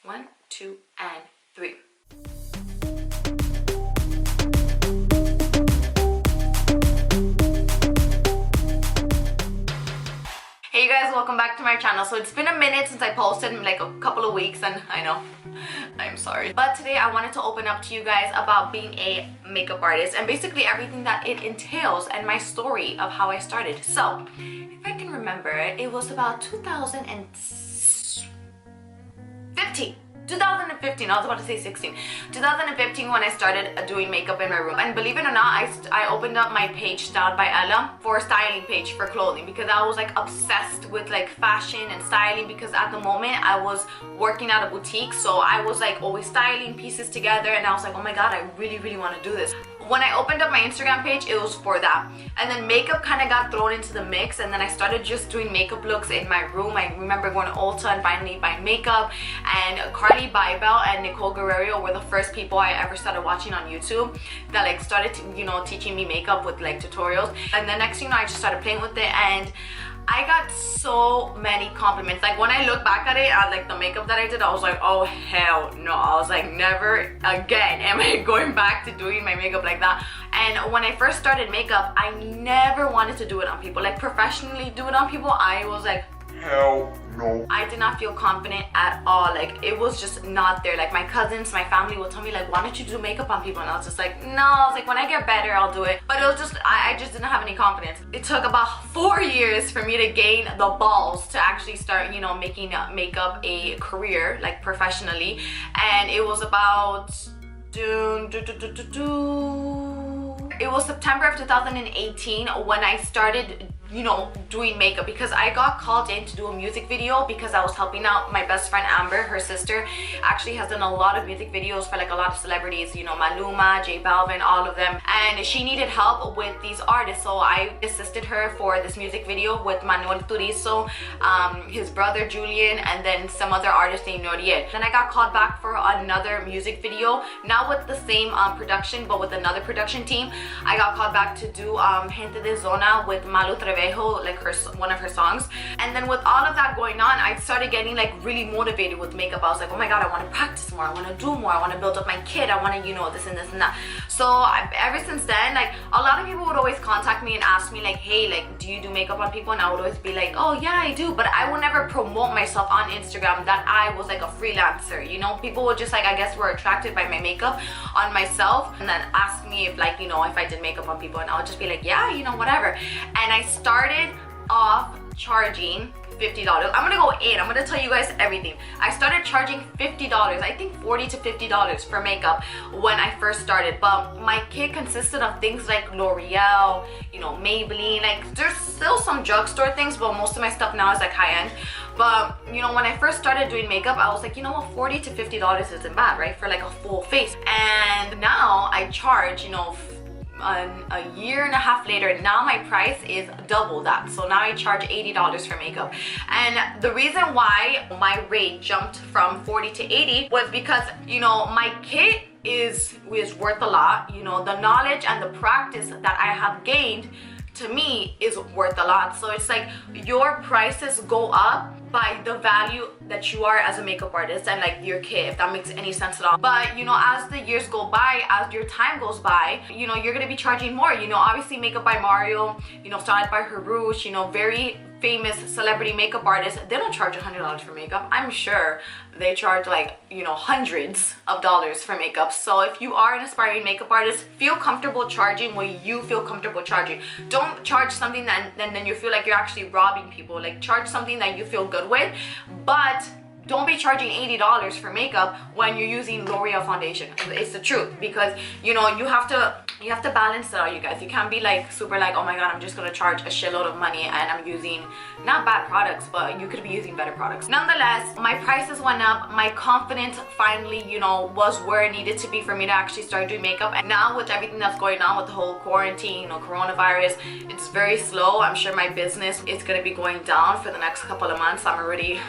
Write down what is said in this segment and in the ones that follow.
1, 2, and 3. Hey you guys, welcome back to my channel. So it's been a minute since I posted, like a couple of weeks, and I know, I'm sorry. But today I wanted to open up to you guys about being a makeup artist and basically everything that it entails and my story of how I started. So, if I can remember, it was about 2015, I was about to say 16. 2015 when I started doing makeup in my room. And believe it or not, I opened up my page, Styled by Ella, for a styling page for clothing because I was like obsessed with like fashion and styling because at the moment I was working at a boutique, so I was like always styling pieces together and I was like, oh my god, I really want to do this. When I opened up my Instagram page, it was for that. And then makeup kind of got thrown into the mix, and then I started just doing makeup looks in my room. I remember going to Ulta and finally buying makeup, and Carly Bybel and Nicole Guerrero were the first people I ever started watching on YouTube that like started to, you know, teaching me makeup with like tutorials. And the next thing you know, I just started playing with it, and I got so many compliments. Like when I look back at it, at like the makeup that I did, I was like, oh hell no. I was like, never again am I going back to doing my makeup like that. And when I first started makeup, I never wanted to do it on people, like professionally do it on people. I was like, hell no. I did not feel confident at all. Like it was just not there. Like my cousins, my family would tell me like, why don't you do makeup on people? And I was just like, no. I was like, when I get better, I'll do it. But it was just, I just didn't have any confidence. It took about 4 years for me to gain the balls to actually start, you know, making makeup a career, like professionally. And it was about it was September of 2018 when I started, you know, doing makeup because I got called in to do a music video because I was helping out my best friend Amber. Her sister actually has done a lot of music videos for like a lot of celebrities, you know, Maluma, J Balvin, all of them, and she needed help with these artists, so I assisted her for this music video with Manuel Turizo, his brother Julian, and then some other artist named Noriel. Then I got called back for another music video, not with the same production but with another production team. I got called back to do Gente de Zona with Malu Trevejo, like one of her songs. And then with all of that going on, I started getting like really motivated with makeup. I was like, oh my god, I want to practice more, I want to do more, I want to build up my kit, I want to, you know, this and this and that. So ever since then, like a lot of people would always contact me and ask me like, hey, like, do you do makeup on people? And I would always be like, oh yeah, I do, but I would never promote myself on Instagram that I was like a freelancer, you know. People would just like, I guess, were attracted by my makeup on myself and then ask me if like, you know, if I did makeup on people, and I would just be like, yeah, you know, whatever. And I started off charging $50. I'm gonna go in, I'm gonna tell you guys everything. I started charging $50, I think $40 to $50 for makeup when I first started, but my kit consisted of things like L'Oreal, you know, Maybelline, like there's still some drugstore things, but most of my stuff now is like high-end. But you know, when I first started doing makeup, I was like, you know what, $40 to $50 isn't bad, right, for like a full face. And now I charge, you know, a year and a half later, now my price is double that. So now I charge $80 for makeup. And the reason why my rate jumped from 40 to 80 was because, you know, my kit is worth a lot. You know, the knowledge and the practice that I have gained, to me, is worth a lot. So it's like your prices go up by the value that you are as a makeup artist and like your kit, if that makes any sense at all. But you know, as the years go by, as your time goes by, you know, you're gonna be charging more. You know, obviously Makeup by Mario, you know, Styled by Harouche, you know, very famous celebrity makeup artists, they don't charge $100 for makeup. I'm sure they charge like, you know, hundreds of dollars for makeup. So if you are an aspiring makeup artist, feel comfortable charging what you feel comfortable charging. Don't charge something that then you feel like you're actually robbing people. Like charge something that you feel good with, but don't be charging $80 for makeup when you're using L'Oreal foundation. It's the truth, because you know, you have to balance it out, you guys. You can't be like super like, oh my god, I'm just gonna charge a shitload of money and I'm using not bad products, but you could be using better products. Nonetheless, my prices went up, my confidence finally, you know, was where it needed to be for me to actually start doing makeup. And now with everything that's going on with the whole quarantine, you know, coronavirus, it's very slow. I'm sure my business is gonna be going down for the next couple of months. I'm already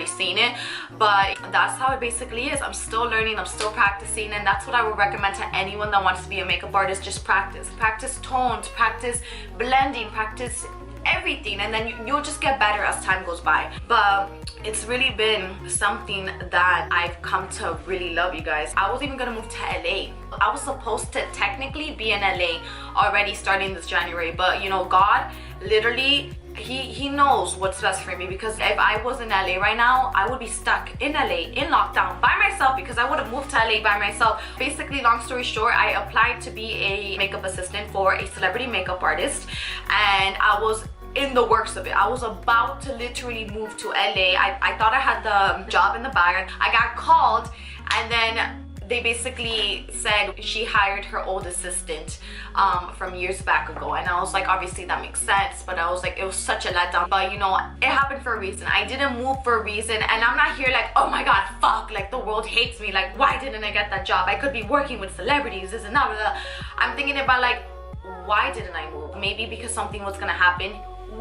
seeing it, but that's how it basically is. I'm still learning, I'm still practicing, and that's what I would recommend to anyone that wants to be a makeup artist. Just practice tones, practice blending, practice everything, and then you'll just get better as time goes by. But it's really been something that I've come to really love, you guys. I was even gonna move to LA. I was supposed to technically be in LA already starting this January, but you know, God literally, he knows what's best for me, because if I was in LA right now, I would be stuck in LA in lockdown by myself, because I would have moved to LA by myself. Basically, long story short, I applied to be a makeup assistant for a celebrity makeup artist, and I was in the works of it. I was about to literally move to LA. I thought I had the job in the bag. I got called, and then they basically said she hired her old assistant from years back ago, and I was like, obviously that makes sense, but I was like, it was such a letdown. But you know, it happened for a reason. I didn't move for a reason, and I'm not here like, oh my god, fuck, like the world hates me, like why didn't I get that job? I could be working with celebrities, this and that, blah, blah. I'm thinking about like, why didn't I move? Maybe because something was gonna happen,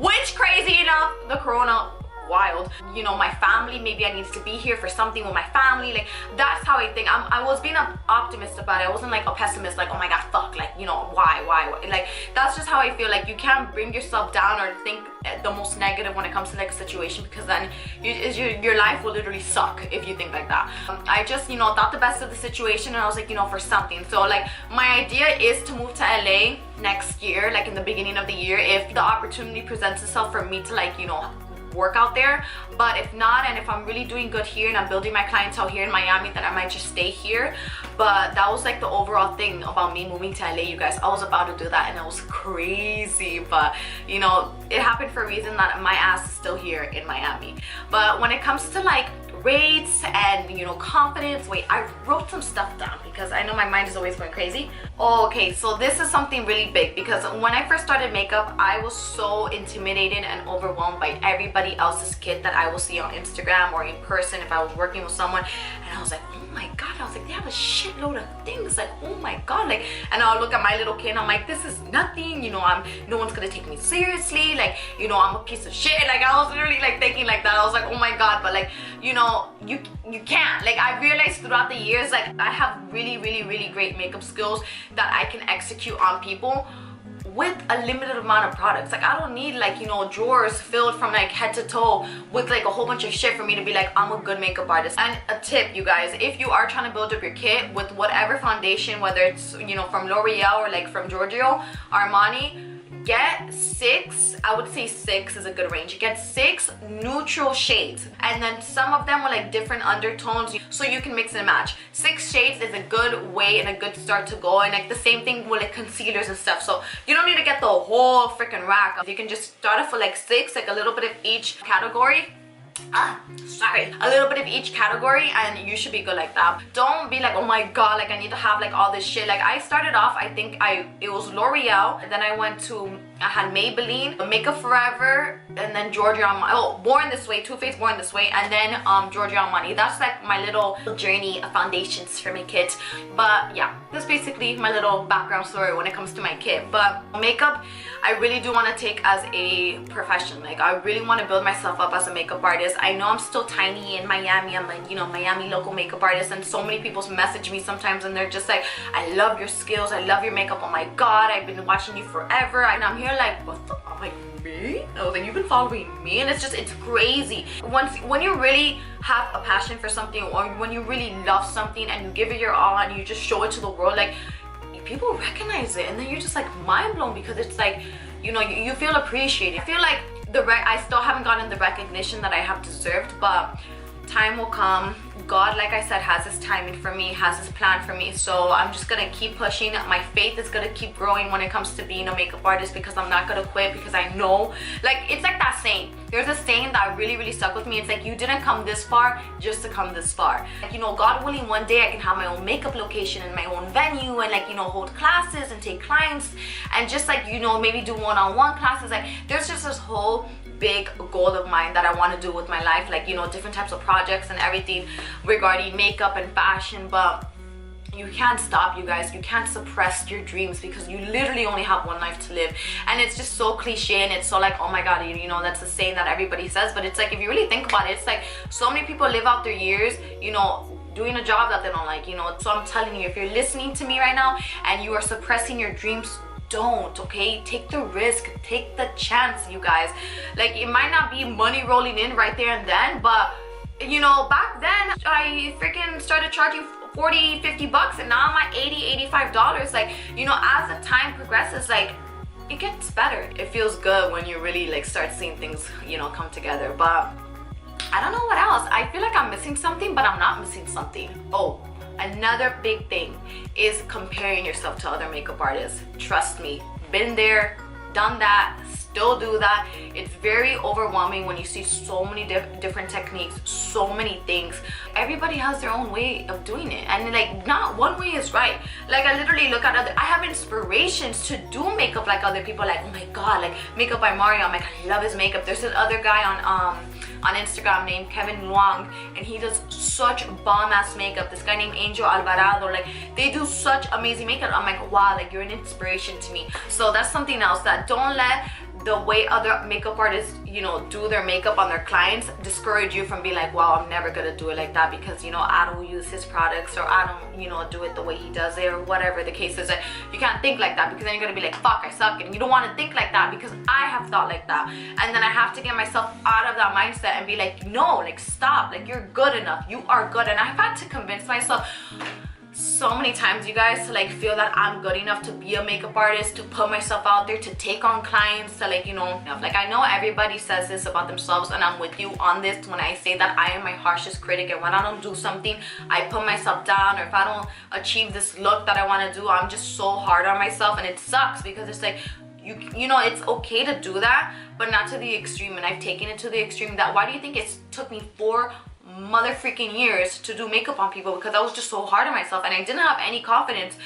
which, crazy enough, the corona, wild, you know, my family, maybe I needed to be here for something with my family. Like, that's how I think. I was being an optimist about it. I wasn't like a pessimist, like, oh my god, fuck, like, you know, why? Like, that's just how I feel. Like, you can't bring yourself down or think the most negative when it comes to like a situation, because then your life will literally suck if you think like that. I just, you know, thought the best of the situation, and I was like, you know, for something. So like, my idea is to move to LA next year, like in the beginning of the year, if the opportunity presents itself for me to like, you know, work out there. But if not, and if I'm really doing good here and I'm building my clientele here in Miami, then I might just stay here. But that was like the overall thing about me moving to LA, you guys. I was about to do that, and it was crazy, but you know, it happened for a reason that my ass is still here in Miami. But when it comes to like rates and, you know, confidence, wait, I wrote some stuff down because I know my mind is always going crazy. Okay, so this is something really big, because when I first started makeup, I was so intimidated and overwhelmed by everybody else's kit that I will see on Instagram or in person if I was working with someone, and I was like, oh my god, I was like, they have a shitload of things, like, oh my god, like, and I'll look at my little kid and I'm like, this is nothing, you know, no one's gonna take me seriously, like, you know, I'm a piece of shit. Like, I was literally like thinking like that. I was like, oh my god, but like, you know, you can't. Like, I realized throughout the years, like, I have really great makeup skills that I can execute on people with a limited amount of products. Like, I don't need like, you know, drawers filled from like head to toe with like a whole bunch of shit for me to be like, I'm a good makeup artist. And a tip, you guys, if you are trying to build up your kit with whatever foundation, whether it's, you know, from L'Oreal or like from Giorgio Armani, get 6, I would say 6 is a good range. Get 6 neutral shades, and then some of them with like different undertones, so you can mix and match. 6 shades is a good way and a good start to go, and like the same thing with like concealers and stuff. So you don't need to get the whole freaking rack. You can just start off with like 6, like a little bit of each category. A little bit of each category, and you should be good like that. Don't be like, oh my god, like I need to have like all this shit. Like, I started off, I think it was L'Oreal, and then I had Maybelline, Makeup Forever, and then Giorgio Armani. Oh, Born This Way, Too Faced Born This Way, and then Giorgio Armani. That's like my little journey of foundations for my kit. But yeah, that's basically my little background story when it comes to my kit. But makeup, I really do want to take as a profession. Like, I really want to build myself up as a makeup artist. I know I'm still tiny in Miami. I'm like, you know, Miami local makeup artist, and so many people message me sometimes and they're just like, I love your skills, I love your makeup, oh my god, I've been watching you forever. And I'm here like, what the, I'm like, me? I was like, you've been following me? And it's crazy. When you really have a passion for something, or when you really love something and you give it your all and you just show it to the world, like, people recognize it, and then you're just like mind blown, because it's like, you know, you feel appreciated. I feel like I still haven't gotten the recognition that I have deserved, but time will come. God, like I said, has his timing for me, has his plan for me. So I'm just gonna keep pushing. My faith is gonna keep growing when it comes to being a makeup artist, because I'm not gonna quit, because I know, like, it's like that saying. There's a saying that really stuck with me. It's like, you didn't come this far just to come this far. Like, you know, God willing, one day I can have my own makeup location and my own venue, and like, you know, hold classes and take clients, and just like, you know, maybe do one-on-one classes. Like, there's just this whole big goal of mine that I want to do with my life, like, you know, different types of projects and everything regarding makeup and fashion. But you can't stop, you guys. You can't suppress your dreams, because you literally only have one life to live. And it's just so cliche, and it's so like, oh my god, you know, that's the saying that everybody says, but it's like, if you really think about it, it's like, so many people live out their years, you know, doing a job that they don't like, you know. So I'm telling you, if you're listening to me right now and you are suppressing your dreams don't, okay? Take the risk, take the chance, you guys. Like, it might not be money rolling in right there and then, but you know, back then I freaking started charging 40, 50 bucks, and now I'm at 80, 85 dollars. Like, you know, as the time progresses, like, it gets better. It feels good when you really like start seeing things, you know, come together. But I don't know what else. I feel like I'm missing something, but I'm not missing something. Oh, another big thing is comparing yourself to other makeup artists. Trust me, been there, done that, still do that. It's very overwhelming when you see so many different techniques, so many things. Everybody has their own way of doing it, and like, not one way is right. Like, I literally look at I have inspirations to do makeup like other people. Like, oh my god, like Makeup by Mario, I'm like, I love his makeup. There's this other guy on Instagram named Kevin Luong, and he does such bomb ass makeup. This guy named Angel Alvarado, like, they do such amazing makeup. I'm like, wow, like, you're an inspiration to me. So that's something else, that don't let the way other makeup artists, you know, do their makeup on their clients discourage you from being like, wow, I'm never gonna do it like that because, you know, I don't use his products, or I don't, you know, do it the way he does it, or whatever the case is. Like, you can't think like that, because then you're gonna be like, fuck, I suck. And you don't want to think like that, because I have thought like that, and then I have to get myself out of that mindset and be like, no, like, stop, like, you're good enough, you are good. And I've had to convince myself so many times, you guys, to like feel that I'm good enough to be a makeup artist, to put myself out there, to take on clients, to like, you know, like, I know everybody says this about themselves, and I'm with you on this when I say that I am my harshest critic, and when I don't do something, I put myself down, or if I don't achieve this look that I want to do, I'm just so hard on myself. And it sucks, because it's like, you know, it's okay to do that, but not to the extreme. And I've taken it to the extreme that, why do you think it took me 4 mother freaking years to do makeup on people? Because I was just so hard on myself, and I didn't have any confidence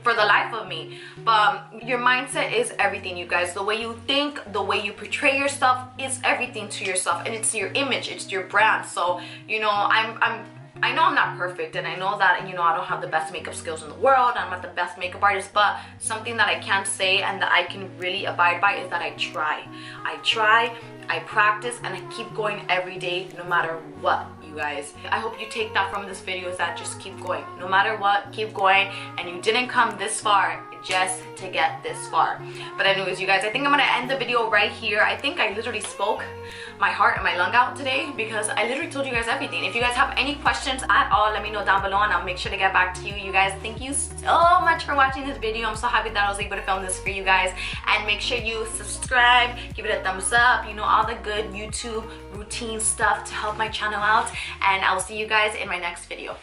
for the life of me. But your mindset is everything, you guys. The way you think, the way you portray yourself is everything to yourself, and it's your image, it's your brand. So, you know, I know I'm not perfect, and I know that, you know, I don't have the best makeup skills in the world, I'm not the best makeup artist, but something that I can say and that I can really abide by is that I try, I practice, and I keep going every day, no matter what, you guys. I hope you take that from this video, is that just keep going. No matter what, keep going, and you didn't come this far just to get this far. But anyways, you guys, I think I'm gonna end the video right here. I think I literally spoke my heart and my lung out today, because I literally told you guys everything. If you guys have any questions at all, let me know down below, and I'll make sure to get back to you. You guys, thank you so much for watching this video. I'm so happy that I was able to film this for you guys. And make sure you subscribe, give it a thumbs up, you know, all the good YouTube routine stuff to help my channel out. And I'll see you guys in my next video.